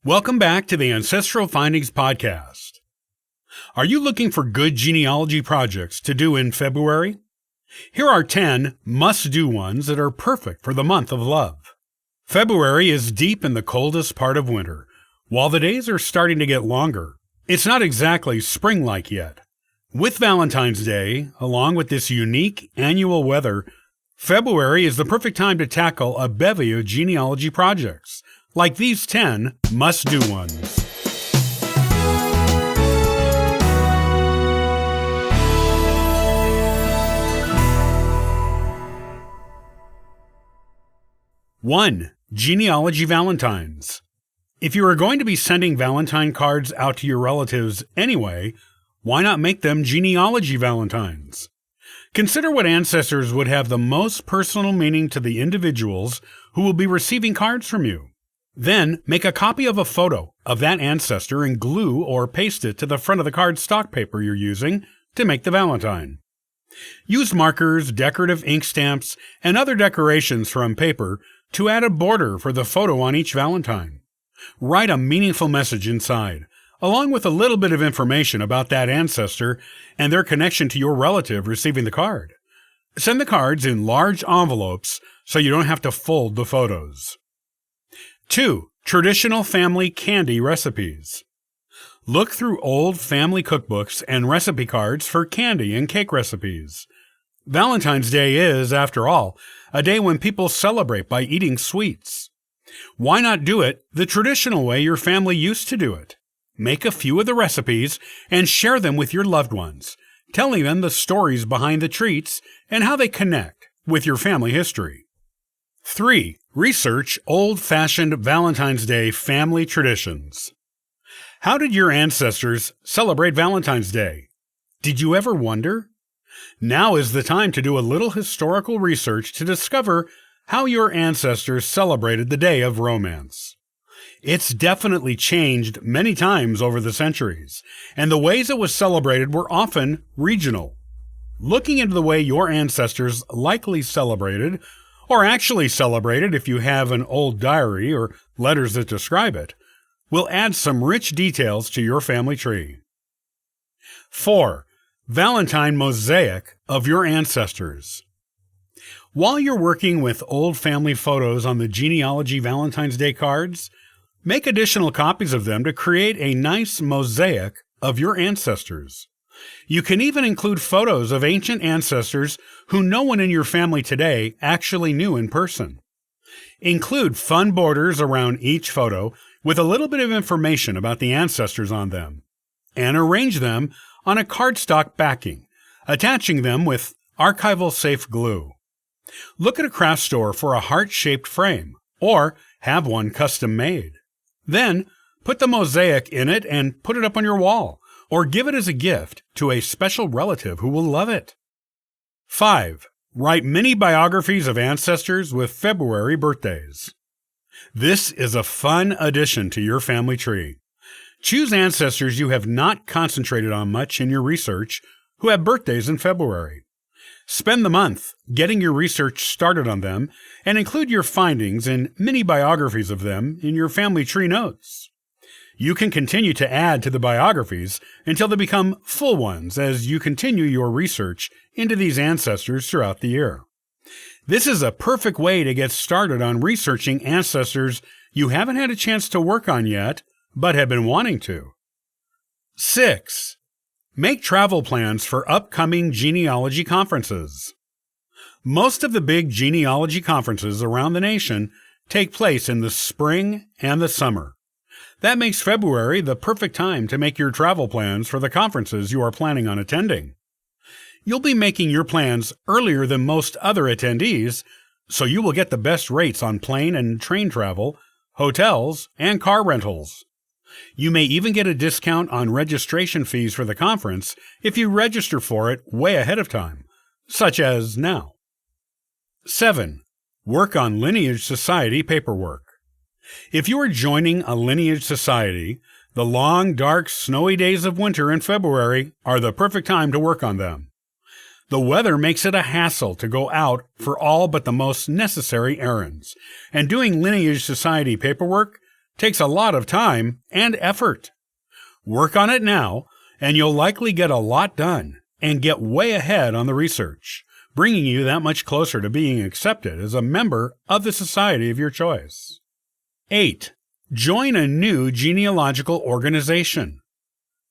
Welcome back to the Ancestral Findings podcast. Are you looking for good genealogy projects to do in February? Here are 10 must-do ones that are perfect for the month of love. February is deep in the coldest part of winter. While the days are starting to get longer, it's not exactly spring-like yet. With Valentine's Day, along with this unique annual weather, February is the perfect time to tackle a bevy of genealogy projects, like these 10 must-do ones. One, Genealogy Valentines. If you are going to be sending Valentine cards out to your relatives anyway, why not make them Genealogy Valentines? Consider what ancestors would have the most personal meaning to the individuals who will be receiving cards from you. Then, make a copy of a photo of that ancestor and glue or paste it to the front of the card stock paper you're using to make the Valentine. Use markers, decorative ink stamps, and other decorations from paper to add a border for the photo on each Valentine. Write a meaningful message inside, along with a little bit of information about that ancestor and their connection to your relative receiving the card. Send the cards in large envelopes so you don't have to fold the photos. 2. Traditional family candy recipes. Look through old family cookbooks and recipe cards for candy and cake recipes. Valentine's Day is, after all, a day when people celebrate by eating sweets. Why not do it the traditional way your family used to do it? Make a few of the recipes and share them with your loved ones, telling them the stories behind the treats and how they connect with your family history. 3. Research old-fashioned Valentine's Day family traditions. How did your ancestors celebrate Valentine's Day? Did you ever wonder? Now is the time to do a little historical research to discover how your ancestors celebrated the day of romance. It's definitely changed many times over the centuries, and the ways it was celebrated were often regional. Looking into the way your ancestors likely celebrated, or actually celebrated if you have an old diary or letters that describe it, will add some rich details to your family tree. 4. Valentine mosaic of your ancestors. While you're working with old family photos on the genealogy Valentine's Day cards, make additional copies of them to create a nice mosaic of your ancestors. You can even include photos of ancient ancestors who no one in your family today actually knew in person. Include fun borders around each photo with a little bit of information about the ancestors on them, and arrange them on a cardstock backing, attaching them with archival-safe glue. Look at a craft store for a heart-shaped frame, or have one custom-made. Then, put the mosaic in it and put it up on your wall, or give it as a gift to a special relative who will love it. 5. Write mini-biographies of ancestors with February birthdays. This is a fun addition to your family tree. Choose ancestors you have not concentrated on much in your research who have birthdays in February. Spend the month getting your research started on them and include your findings in mini-biographies of them in your family tree notes. You can continue to add to the biographies until they become full ones as you continue your research into these ancestors throughout the year. This is a perfect way to get started on researching ancestors you haven't had a chance to work on yet, but have been wanting to. 6. Make travel plans for upcoming genealogy conferences. Most of the big genealogy conferences around the nation take place in the spring and the summer. That makes February the perfect time to make your travel plans for the conferences you are planning on attending. You'll be making your plans earlier than most other attendees, so you will get the best rates on plane and train travel, hotels, and car rentals. You may even get a discount on registration fees for the conference if you register for it way ahead of time, such as now. 7. Work on Lineage Society paperwork. If you are joining a Lineage Society, the long, dark, snowy days of winter in February are the perfect time to work on them. The weather makes it a hassle to go out for all but the most necessary errands, and doing Lineage Society paperwork takes a lot of time and effort. Work on it now, and you'll likely get a lot done and get way ahead on the research, bringing you that much closer to being accepted as a member of the society of your choice. 8. Join a new genealogical organization.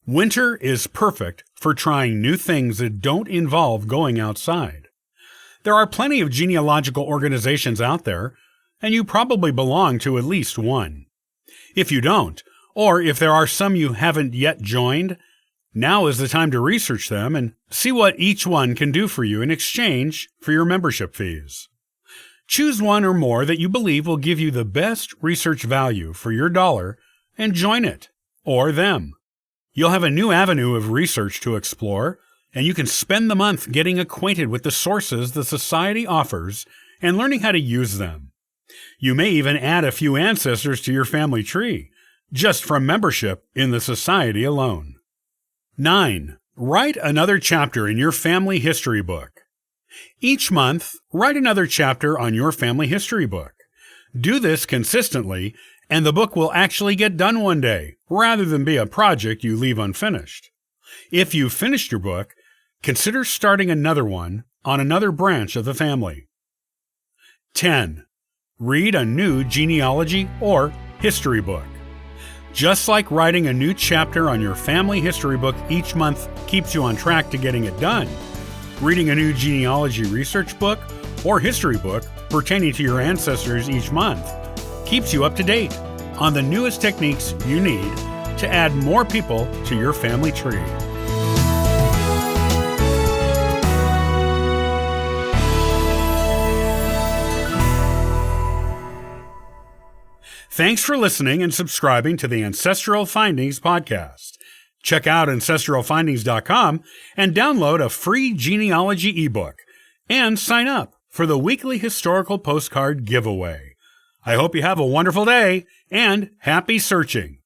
Winter is perfect for trying new things that don't involve going outside. There are plenty of genealogical organizations out there, and you probably belong to at least one. If you don't, or if there are some you haven't yet joined, now is the time to research them and see what each one can do for you in exchange for your membership fees. Choose one or more that you believe will give you the best research value for your dollar and join it, or them. You'll have a new avenue of research to explore, and you can spend the month getting acquainted with the sources the Society offers and learning how to use them. You may even add a few ancestors to your family tree, just from membership in the Society alone. 9. Write another chapter in your family history book. Each month, write another chapter on your family history book. Do this consistently, and the book will actually get done one day, rather than be a project you leave unfinished. If you've finished your book, consider starting another one on another branch of the family. 10. Read a new genealogy or history book. Just like writing a new chapter on your family history book each month keeps you on track to getting it done, reading a new genealogy research book or history book pertaining to your ancestors each month keeps you up to date on the newest techniques you need to add more people to your family tree. Thanks for listening and subscribing to the Ancestral Findings podcast. Check out ancestralfindings.com and download a free genealogy ebook and sign up for the weekly historical postcard giveaway. I hope you have a wonderful day and happy searching.